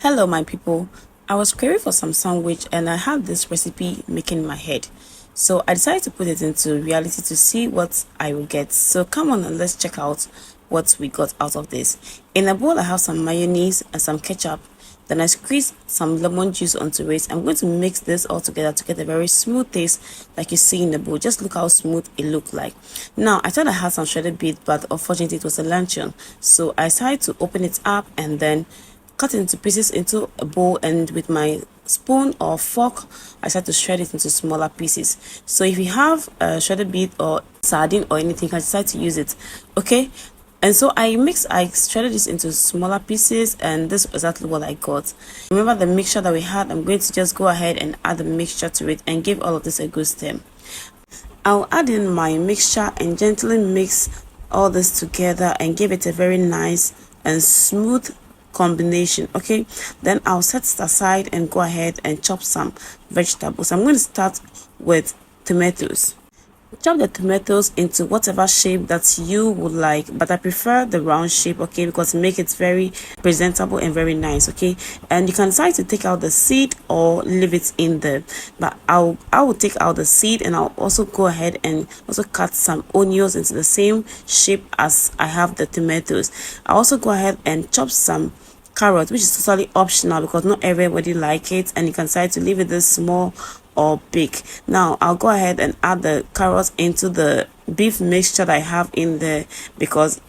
Hello my people, I was craving for some sandwich and I had this recipe making in my head. So I decided to put it into reality to see what I will get. So come on and let's check out what we got out of this. In a bowl I have some mayonnaise and some ketchup. Then I squeeze some lemon juice onto it. I'm going to mix this all together to get a very smooth taste like you see in the bowl. Just look how smooth it looked like. Now I thought I had some shredded beet, but unfortunately it was a launcheon. So I decided to open it up and then cut it into pieces into a bowl, and with my spoon or fork I start to shred it into smaller pieces. So if you have a shredded beet or sardine or anything, you can decide to use it. Okay, and so I shredded this into smaller pieces, and this is exactly what I got. Remember the mixture that we had? I'm going to just go ahead and add the mixture to it and give all of this a good stir. I'll add in my mixture and gently mix all this together and give it a very nice and smooth combination. Okay, then I'll set it aside and go ahead and chop some vegetables. I'm going to start with tomatoes. Chop the tomatoes into whatever shape that you would like, but I prefer the round shape, okay, because it makes it very presentable and very nice. Okay, and you can decide to take out the seed or leave it in there, but I will take out the seed, and I'll also go ahead and also cut some onions into the same shape as I have the tomatoes. I also go ahead and chop some carrot, which is totally optional because not everybody like it, and you can decide to leave it this small or big. Now I'll go ahead and add the carrots into the beef mixture that I have in there because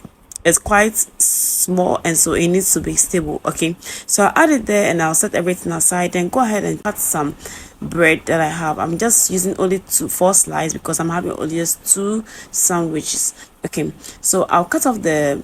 it's quite small and so it needs to be stable. Okay, so I'll add it there and I'll set everything aside, and go ahead and cut some bread that I have. I'm just using only 4 slices because I'm having only just 2 sandwiches. Okay, so I'll cut off the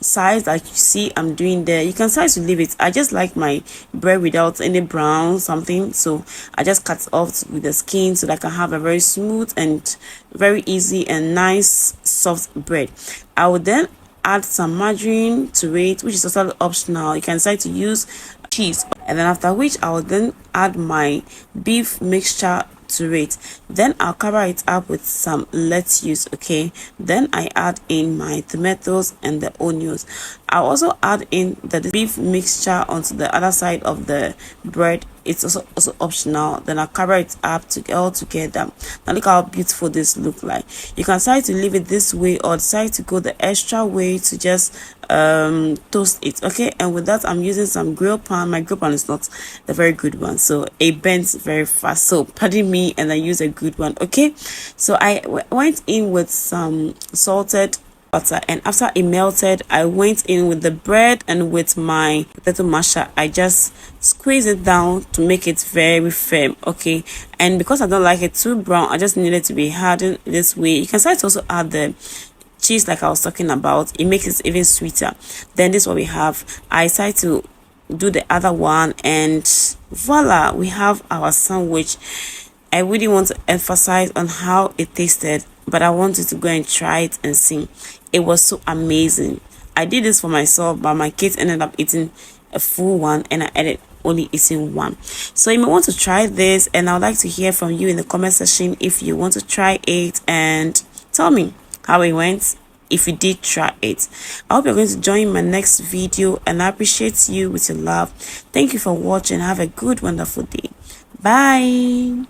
size like you see I'm doing there. You can decide to leave it. I just like my bread without any brown something, so I just cut off with the skin so that I can have a very smooth and very easy and nice soft bread. I will then add some margarine to it, which is totally optional. You can decide to use cheese, and then after which I will then add my beef mixture to it. Then I'll cover it up with some lettuce. Okay, then I add in my tomatoes and the onions. I'll also add in the beef mixture onto the other side of the bread. It's also optional. Then I'll cover it up all together. Now look how beautiful this look like. You can decide to leave it this way or decide to go the extra way to just toast it. Okay, and with that I'm using some grill pan. My grill pan is not a very good one, so it bends very fast, so pardon me, and I use a good one. Okay, so I went in with some salted butter, and after it melted I went in with the bread, and with my potato masher I just squeeze it down to make it very firm. Okay, and because I don't like it too brown, I just need it to be hardened this way. You can start to also add the cheese like I was talking about. It makes it even sweeter. Then this is what we have. I decided to do the other one, and voila, we have our sandwich. I really want to emphasize on how it tasted, but I want you to go and try it and see. It was so amazing. I did this for myself, but my kids ended up eating a full one, and I ended only eating one. So you may want to try this, and I would like to hear from you in the comment section if you want to try it, and tell me how it went if you did try it. I hope you're going to join my next video, and I appreciate you with your love. Thank you for watching. Have a good, wonderful day. Bye.